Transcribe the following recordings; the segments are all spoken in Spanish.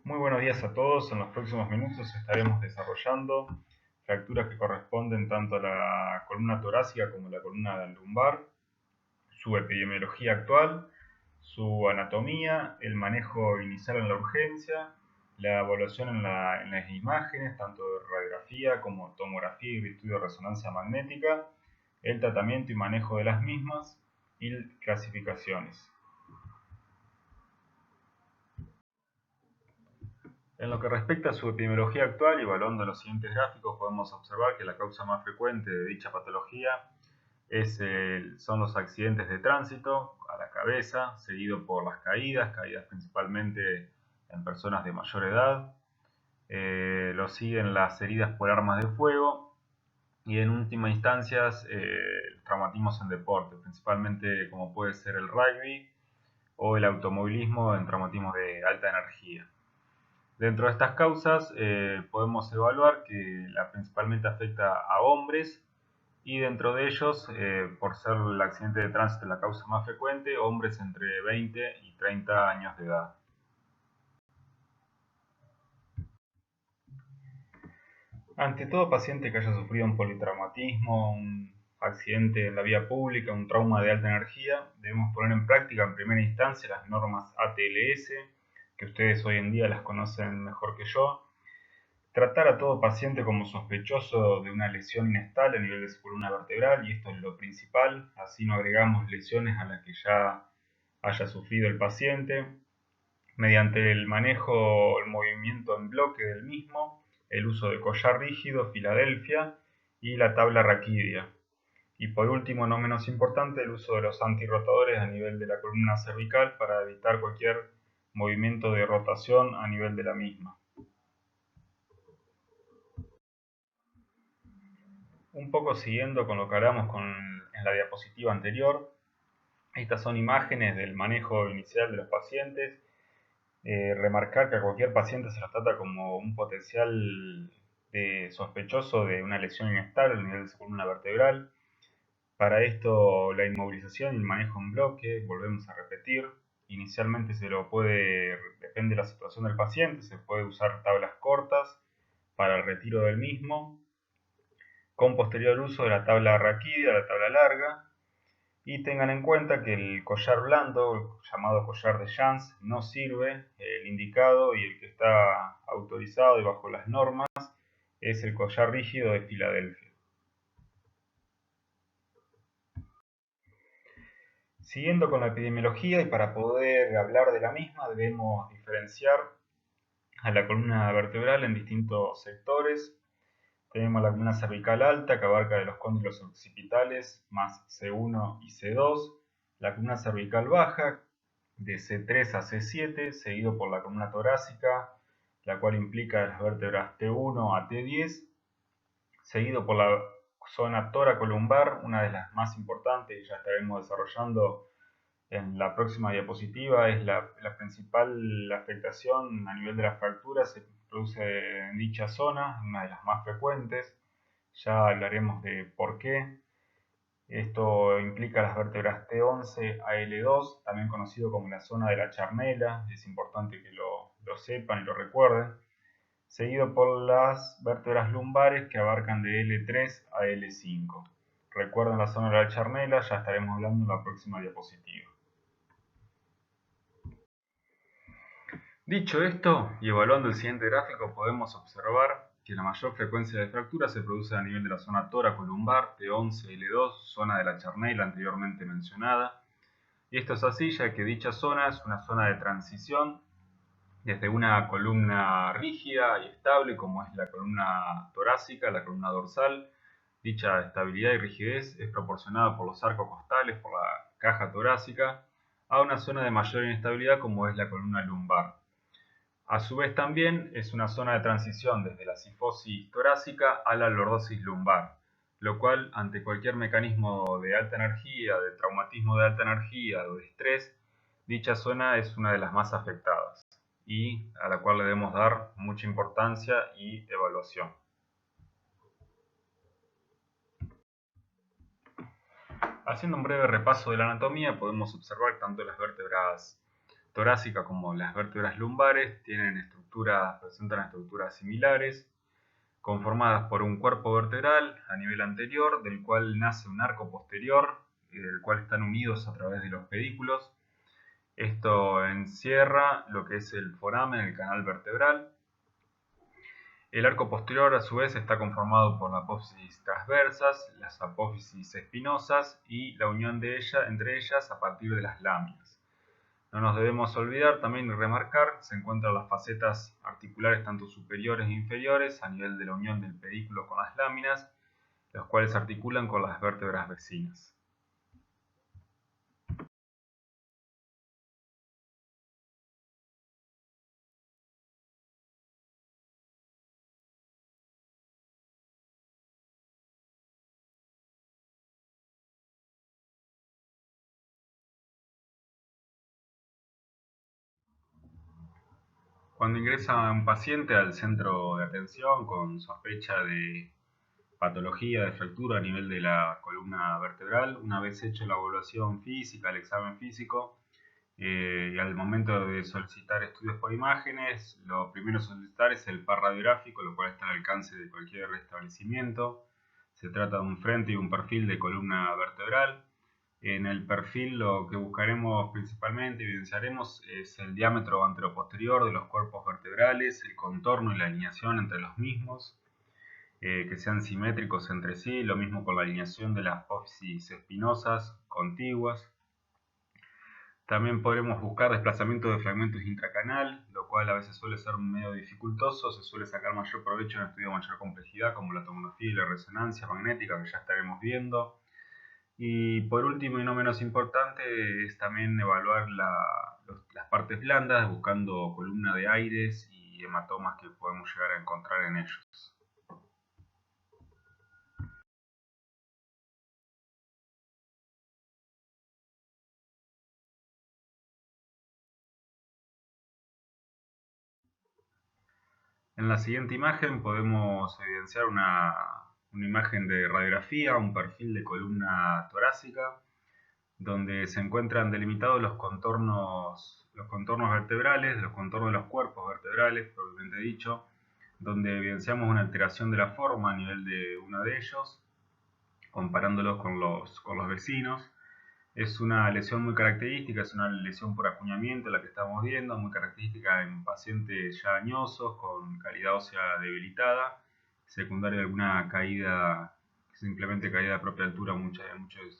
Muy buenos días a todos. En los próximos minutos estaremos desarrollando fracturas que corresponden tanto a la columna torácica como a la columna lumbar, su epidemiología actual, su anatomía, el manejo inicial en la urgencia, la evaluación en las imágenes, tanto de radiografía como tomografía y estudio de resonancia magnética, el tratamiento y manejo de las mismas y clasificaciones. En lo que respecta a su epidemiología actual, y evaluando los siguientes gráficos, podemos observar que la causa más frecuente de dicha patología son los accidentes de tránsito a la cabeza, seguido por las caídas principalmente en personas de mayor edad. Lo siguen las heridas por armas de fuego y en última instancia traumatismos en deporte, principalmente como puede ser el rugby o el automovilismo en traumatismos de alta energía. Dentro de estas causas podemos evaluar que principalmente afecta a hombres y dentro de ellos, por ser el accidente de tránsito la causa más frecuente, hombres entre 20 y 30 años de edad. Ante todo paciente que haya sufrido un politraumatismo, un accidente en la vía pública, un trauma de alta energía, debemos poner en práctica en primera instancia las normas ATLS, que ustedes hoy en día las conocen mejor que yo. Tratar a todo paciente como sospechoso de una lesión inestable a nivel de su columna vertebral, y esto es lo principal, así no agregamos lesiones a las que ya haya sufrido el paciente. Mediante el manejo, el movimiento en bloque del mismo, el uso de collar rígido, Filadelfia y la tabla raquídea. Y por último, no menos importante, el uso de los antirrotadores a nivel de la columna cervical para evitar cualquier movimiento de rotación a nivel de la misma. Un poco siguiendo con lo que hablamos en la diapositiva anterior, estas son imágenes del manejo inicial de los pacientes. Remarcar que a cualquier paciente se lo trata como un potencial sospechoso de una lesión inestable a nivel de su columna vertebral. Para esto, la inmovilización y el manejo en bloque, volvemos a repetir. Inicialmente depende de la situación del paciente, se puede usar tablas cortas para el retiro del mismo, con posterior uso de la tabla raquídea, la tabla larga. Y tengan en cuenta que el collar blando, llamado collar de Jans, no sirve. El indicado y el que está autorizado y bajo las normas es el collar rígido de Filadelfia. Siguiendo con la epidemiología, y para poder hablar de la misma debemos diferenciar a la columna vertebral en distintos sectores. Tenemos la columna cervical alta, que abarca de los cóndilos occipitales más C1 y C2, la columna cervical baja de C3 a C7, seguido por la columna torácica, la cual implica las vértebras T1 a T10, seguido por la zona toracolumbar, una de las más importantes, y ya estaremos desarrollando en la próxima diapositiva. Es la principal afectación a nivel de las fracturas, se produce en dicha zona, una de las más frecuentes. Ya hablaremos de por qué. Esto implica las vértebras T11 a L2, también conocido como la zona de la charnela, es importante que lo sepan y lo recuerden, seguido por las vértebras lumbares que abarcan de L3 a L5. Recuerden la zona de la charnela, ya estaremos hablando en la próxima diapositiva. Dicho esto, y evaluando el siguiente gráfico, podemos observar que la mayor frecuencia de fracturas se produce a nivel de la zona toracolumbar, T11-L2, zona de la charnela anteriormente mencionada. Y esto es así ya que dicha zona es una zona de transición desde una columna rígida y estable, como es la columna torácica, la columna dorsal. Dicha estabilidad y rigidez es proporcionada por los arcos costales, por la caja torácica, a una zona de mayor inestabilidad como es la columna lumbar. A su vez también es una zona de transición desde la cifosis torácica a la lordosis lumbar, lo cual ante cualquier mecanismo de alta energía, de traumatismo de alta energía o de estrés, dicha zona es una de las más afectadas y a la cual le debemos dar mucha importancia y evaluación. Haciendo un breve repaso de la anatomía, podemos observar tanto las vértebras torácica como las vértebras lumbares presentan estructuras similares, conformadas por un cuerpo vertebral a nivel anterior, del cual nace un arco posterior, del cual están unidos a través de los pedículos. Esto encierra lo que es el foramen, el canal vertebral. El arco posterior, a su vez, está conformado por las apófisis transversas, las apófisis espinosas y la unión entre ellas a partir de las láminas. No nos debemos olvidar también de remarcar que se encuentran las facetas articulares tanto superiores e inferiores a nivel de la unión del pedículo con las láminas, los cuales se articulan con las vértebras vecinas. Cuando ingresa un paciente al centro de atención con sospecha de patología de fractura a nivel de la columna vertebral, una vez hecho la evaluación física, el examen físico, y al momento de solicitar estudios por imágenes, lo primero a solicitar es el PAR radiográfico, lo cual está al alcance de cualquier establecimiento. Se trata de un frente y un perfil de columna vertebral. En el perfil lo que buscaremos principalmente, evidenciaremos, es el diámetro anteroposterior de los cuerpos vertebrales, el contorno y la alineación entre los mismos, que sean simétricos entre sí, lo mismo con la alineación de las apófisis espinosas contiguas. También podremos buscar desplazamiento de fragmentos intracanal, lo cual a veces suele ser medio dificultoso, se suele sacar mayor provecho en estudios de mayor complejidad como la tomografía y la resonancia magnética, que ya estaremos viendo. Y por último y no menos importante es también evaluar las partes blandas, buscando columna de aires y hematomas que podemos llegar a encontrar en ellos. En la siguiente imagen podemos evidenciar una imagen de radiografía, un perfil de columna torácica, donde se encuentran delimitados los contornos vertebrales, los contornos de los cuerpos vertebrales, propiamente dicho, donde evidenciamos una alteración de la forma a nivel de uno de ellos, comparándolos con los vecinos. Es una lesión muy característica, es una lesión por acuñamiento la que estamos viendo, muy característica en pacientes ya añosos, con calidad ósea debilitada, secundaria de alguna caída, simplemente caída de propia altura en muchos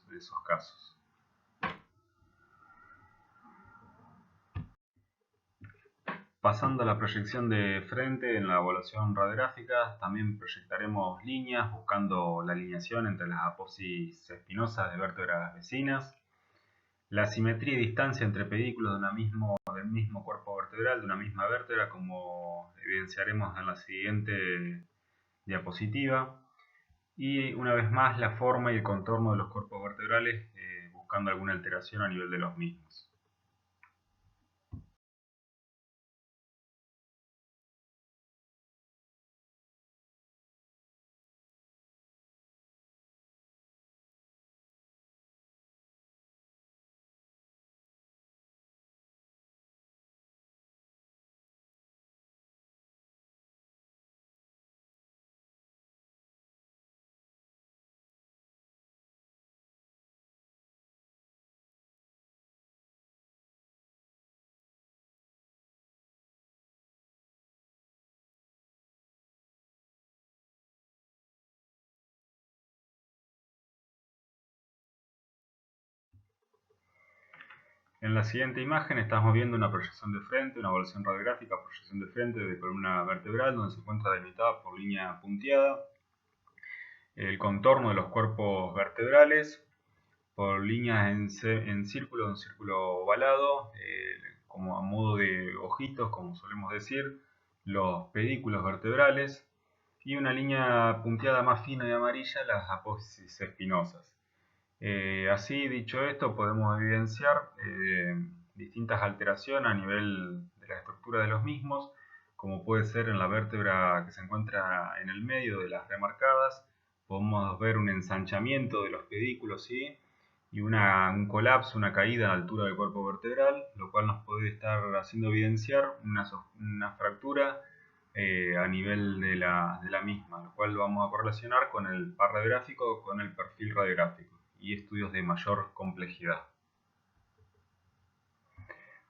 de esos casos. Pasando a la proyección de frente en la evaluación radiográfica, también proyectaremos líneas buscando la alineación entre las apófisis espinosas de vértebras vecinas, la simetría y distancia entre pedículos del mismo cuerpo vertebral, de una misma vértebra, como evidenciaremos en la siguiente diapositiva, y una vez más la forma y el contorno de los cuerpos vertebrales, buscando alguna alteración a nivel de los mismos. En la siguiente imagen estamos viendo una proyección de frente, una evaluación radiográfica, proyección de frente de columna vertebral, donde se encuentra delimitada por línea punteada el contorno de los cuerpos vertebrales, por líneas en círculo, un círculo ovalado, como a modo de ojitos, como solemos decir, los pedículos vertebrales, y una línea punteada más fina y amarilla, las apófisis espinosas. Así, dicho esto, podemos evidenciar distintas alteraciones a nivel de la estructura de los mismos, como puede ser en la vértebra que se encuentra en el medio de las remarcadas. Podemos ver un ensanchamiento de los pedículos, ¿sí? y un colapso, una caída a la altura del cuerpo vertebral, lo cual nos puede estar haciendo evidenciar una fractura a nivel de la misma, lo cual lo vamos a correlacionar con el par radiográfico, con el perfil radiográfico y estudios de mayor complejidad.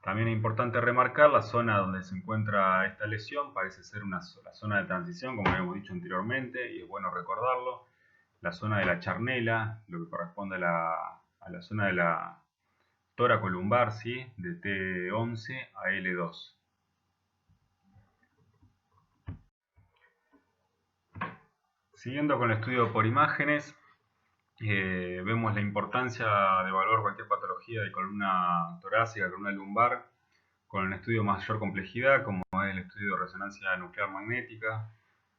También es importante remarcar la zona donde se encuentra esta lesión, parece ser la zona de transición, como habíamos dicho anteriormente, y es bueno recordarlo, la zona de la charnela, lo que corresponde a la zona de la toracolumbar, ¿sí? De T11 a L2. Siguiendo con el estudio por imágenes, vemos la importancia de evaluar cualquier patología de columna torácica, columna lumbar, con un estudio de mayor complejidad, como es el estudio de resonancia nuclear magnética,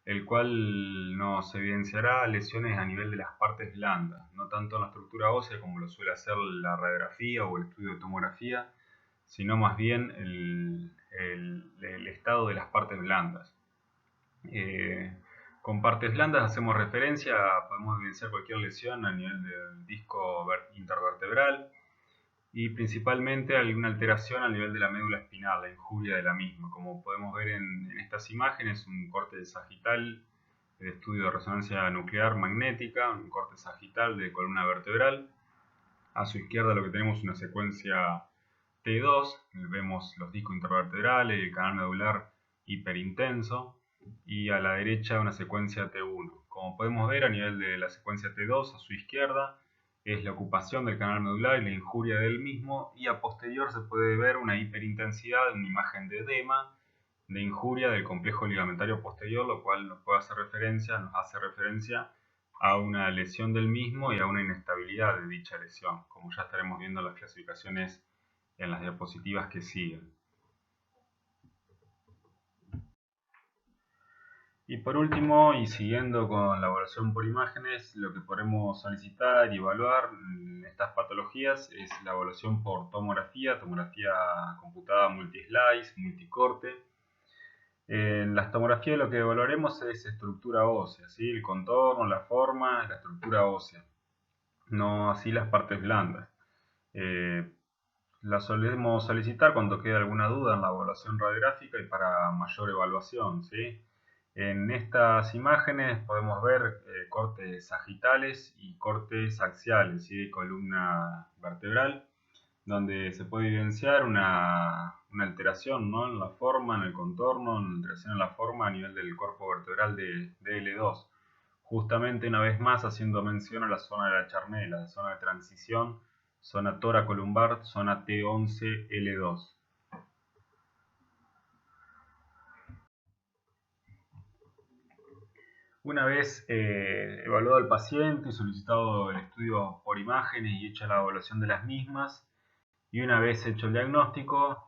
el cual nos evidenciará lesiones a nivel de las partes blandas, no tanto en la estructura ósea como lo suele hacer la radiografía o el estudio de tomografía, sino más bien el estado de las partes blandas. Con partes blandas hacemos referencia, podemos evidenciar cualquier lesión a nivel del disco intervertebral y principalmente alguna alteración a nivel de la médula espinal, la injuria de la misma. Como podemos ver en estas imágenes, un corte sagital de estudio de resonancia nuclear magnética, un corte sagital de columna vertebral. A su izquierda lo que tenemos es una secuencia T2, vemos los discos intervertebrales y el canal medular hiperintenso, y a la derecha una secuencia T1. Como podemos ver, a nivel de la secuencia T2, a su izquierda, es la ocupación del canal medular y la injuria del mismo, y a posterior se puede ver una hiperintensidad, una imagen de edema, de injuria del complejo ligamentario posterior, lo cual nos hace referencia a una lesión del mismo y a una inestabilidad de dicha lesión, como ya estaremos viendo en las clasificaciones en las diapositivas que siguen. Y por último, y siguiendo con la evaluación por imágenes, lo que podemos solicitar y evaluar en estas patologías es la evaluación por tomografía computada multislice, multicorte. En las tomografías lo que evaluaremos es estructura ósea, ¿sí? El contorno, la forma, la estructura ósea, no así las partes blandas. La solemos solicitar cuando queda alguna duda en la evaluación radiográfica y para mayor evaluación, ¿sí? En estas imágenes podemos ver cortes sagitales y cortes axiales, ¿sí? De columna vertebral, donde se puede evidenciar una alteración, ¿no? En la forma, en el contorno, una alteración en la forma a nivel del cuerpo vertebral de L2. Justamente una vez más haciendo mención a la zona de la charnela, la zona de transición, zona toracolumbar, zona T11, L2. Una vez evaluado al paciente y solicitado el estudio por imágenes y hecha la evaluación de las mismas, y una vez hecho el diagnóstico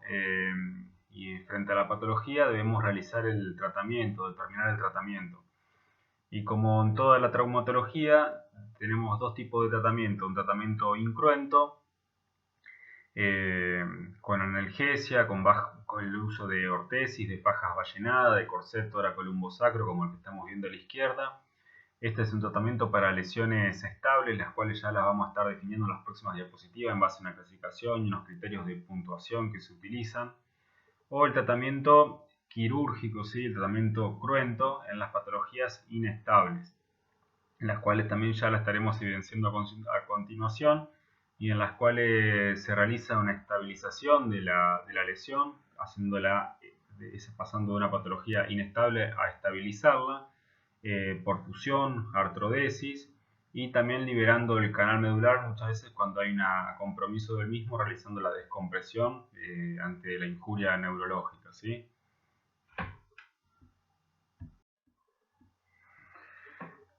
y frente a la patología debemos realizar el tratamiento, determinar el tratamiento. Y como en toda la traumatología tenemos dos tipos de tratamiento, un tratamiento incruento, con analgesia, con el uso de ortesis, de fajas ballenadas, de corset toracolumbo-sacro, como el que estamos viendo a la izquierda. Este es un tratamiento para lesiones estables, las cuales ya las vamos a estar definiendo en las próximas diapositivas en base a una clasificación y unos criterios de puntuación que se utilizan. O el tratamiento quirúrgico, ¿sí? El tratamiento cruento en las patologías inestables, en las cuales también ya la estaremos evidenciando a continuación, y en las cuales se realiza una estabilización de la lesión, pasando de una patología inestable a estabilizarla, por fusión, artrodesis, y también liberando el canal medular muchas veces cuando hay un compromiso del mismo, realizando la descompresión ante la injuria neurológica, ¿sí?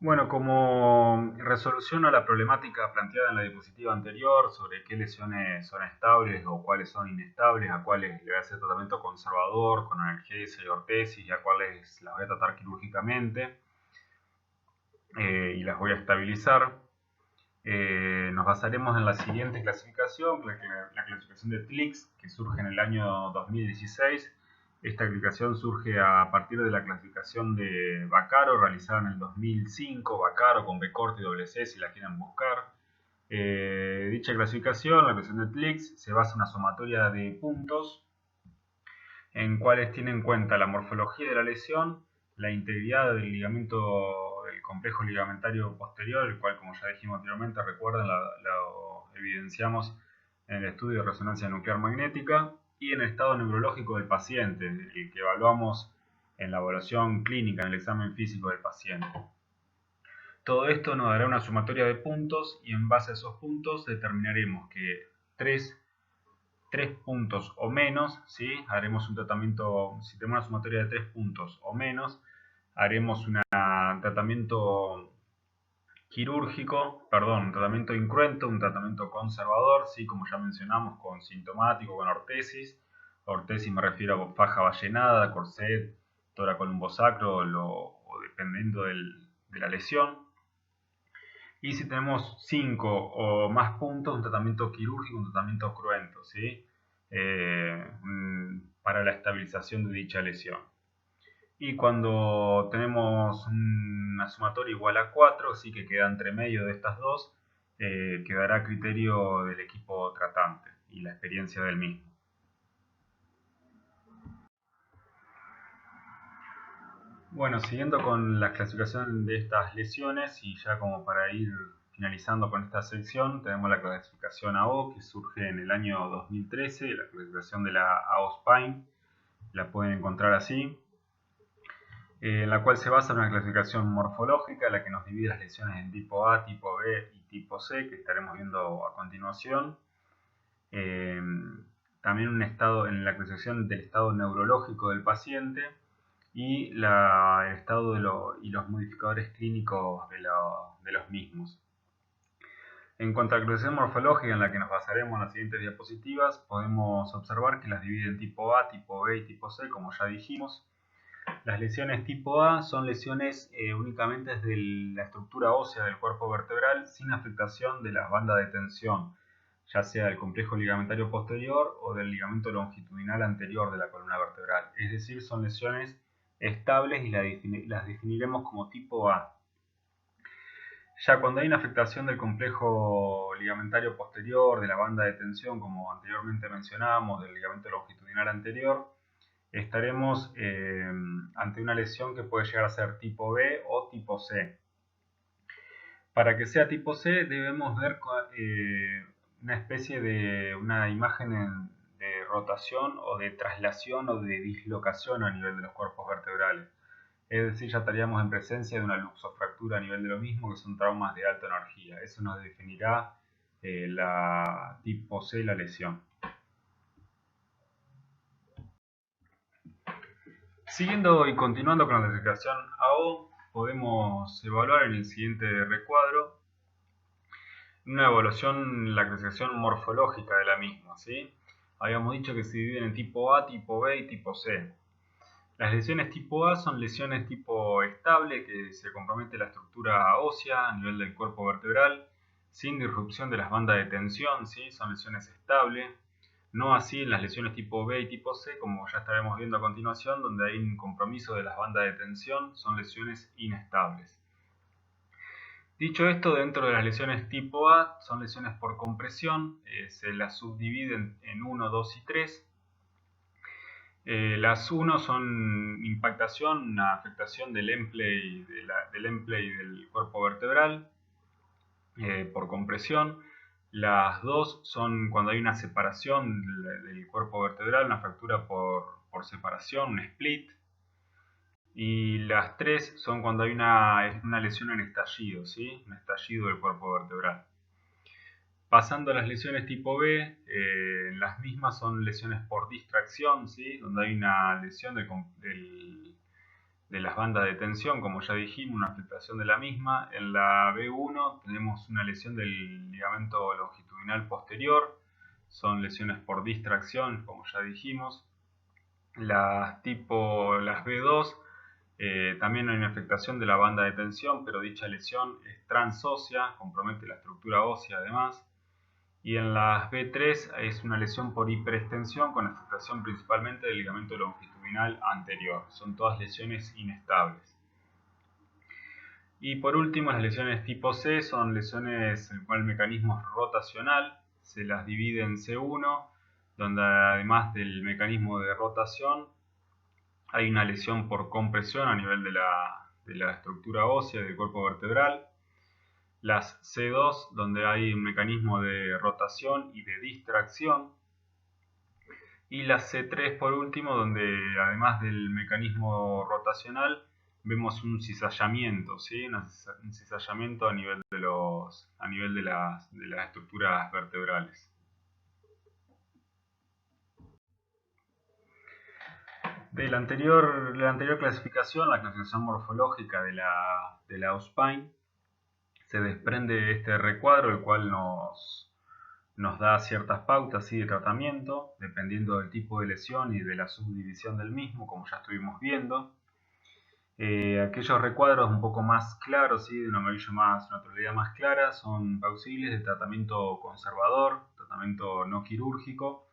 Bueno, como resolución a la problemática planteada en la diapositiva anterior sobre qué lesiones son estables o cuáles son inestables, a cuáles le voy a hacer tratamiento conservador con analgesia y ortesis y a cuáles las voy a tratar quirúrgicamente y las voy a estabilizar, nos basaremos en la siguiente clasificación, la clasificación de TLIX, que surge en el año 2016. Esta clasificación surge a partir de la clasificación de Vaccaro, realizada en el 2005, Vaccaro con B corto y doble C si la quieren buscar. Dicha clasificación, la clasificación de TLIX, se basa en una sumatoria de puntos en cuales tiene en cuenta la morfología de la lesión, la integridad del ligamento, del complejo ligamentario posterior, el cual, como ya dijimos anteriormente, recuerden, lo evidenciamos en el estudio de resonancia nuclear magnética, y en el estado neurológico del paciente, el que evaluamos en la evaluación clínica, en el examen físico del paciente. Todo esto nos dará una sumatoria de puntos y en base a esos puntos determinaremos que tres puntos o menos, ¿sí? Haremos un tratamiento, si tenemos una sumatoria de 3 puntos o menos, haremos un tratamiento quirúrgico, perdón, un tratamiento incruento, un tratamiento conservador, ¿sí? Como ya mencionamos, con sintomático, con ortesis. Ortesis me refiero a faja ballenada, corset, toracolumbo-sacro o dependiendo de la lesión. Y si tenemos 5 o más puntos, un tratamiento quirúrgico, un tratamiento cruento, ¿sí? Para la estabilización de dicha lesión. Y cuando tenemos una sumatoria igual a 4, sí que queda entre medio de estas dos, quedará a criterio del equipo tratante y la experiencia del mismo. Bueno, siguiendo con la clasificación de estas lesiones y ya como para ir finalizando con esta sección, tenemos la clasificación AO que surge en el año 2013, la clasificación de la AO Spine, la pueden encontrar así, en la cual se basa en una clasificación morfológica, la que nos divide las lesiones en tipo A, tipo B y tipo C, que estaremos viendo a continuación. También un estado en la clasificación del estado neurológico del paciente y el estado y los modificadores clínicos de los mismos. En cuanto a la clasificación morfológica, en la que nos basaremos en las siguientes diapositivas, podemos observar que las divide en tipo A, tipo B y tipo C, como ya dijimos. Las lesiones tipo A son lesiones únicamente desde la estructura ósea del cuerpo vertebral sin afectación de las bandas de tensión, ya sea del complejo ligamentario posterior o del ligamento longitudinal anterior de la columna vertebral. Es decir, son lesiones estables y las definiremos como tipo A. Ya cuando hay una afectación del complejo ligamentario posterior, de la banda de tensión, como anteriormente mencionábamos, del ligamento longitudinal anterior, estaremos ante una lesión que puede llegar a ser tipo B o tipo C. Para que sea tipo C debemos ver una especie de una imagen de rotación o de traslación o de dislocación a nivel de los cuerpos vertebrales. Es decir, ya estaríamos en presencia de una luxofractura a nivel de lo mismo, que son traumas de alta energía. Eso nos definirá la tipo C, la lesión. Siguiendo y continuando con la clasificación AO, podemos evaluar en el siguiente recuadro una evaluación, la clasificación morfológica de la misma, ¿sí? Habíamos dicho que se dividen en tipo A, tipo B y tipo C. Las lesiones tipo A son lesiones tipo estable, que se compromete la estructura ósea a nivel del cuerpo vertebral, sin disrupción de las bandas de tensión, ¿sí? Son lesiones estables. No así en las lesiones tipo B y tipo C, como ya estaremos viendo a continuación, donde hay un compromiso de las bandas de tensión, son lesiones inestables. Dicho esto, dentro de las lesiones tipo A, son lesiones por compresión, se las subdividen en 1, 2 y 3. Las 1 son impactación, una afectación del emplay, del cuerpo vertebral por compresión. Las 2 son cuando hay una separación del cuerpo vertebral, una fractura por separación, un split. Y las 3 son cuando hay una lesión en estallido, ¿sí? Un estallido del cuerpo vertebral. Pasando a las lesiones tipo B, las mismas son lesiones por distracción, ¿sí? Donde hay una lesión de las bandas de tensión, como ya dijimos, una afectación de la misma. En la B1 tenemos una lesión del ligamento longitudinal posterior, son lesiones por distracción, como ya dijimos. Las B2 también hay una afectación de la banda de tensión, pero dicha lesión es transósea, compromete la estructura ósea además. Y en las B3 es una lesión por hiperextensión con afectación principalmente del ligamento longitudinal anterior. Son todas lesiones inestables. Y por último, las lesiones tipo C son lesiones en el cual el mecanismo es rotacional, se las divide en C1, donde además del mecanismo de rotación hay una lesión por compresión a nivel de la estructura ósea del cuerpo vertebral. Las C2, donde hay un mecanismo de rotación y de distracción. Y la C3 por último, donde además del mecanismo rotacional vemos un cizallamiento, ¿sí? Un cizallamiento a nivel de las estructuras vertebrales. La anterior clasificación, la clasificación morfológica de la Auspein, se desprende este recuadro, el cual nos da ciertas pautas, ¿sí?, de tratamiento, dependiendo del tipo de lesión y de la subdivisión del mismo, como ya estuvimos viendo. Aquellos recuadros un poco más claros, ¿sí?, de una tonalidad más clara, son plausibles de tratamiento conservador, tratamiento no quirúrgico,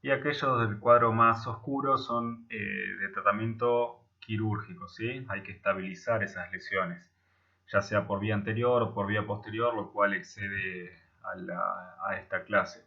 y aquellos del cuadro más oscuro son de tratamiento quirúrgico, ¿sí? Hay que estabilizar esas lesiones, ya sea por vía anterior o por vía posterior, lo cual excede a esta clase.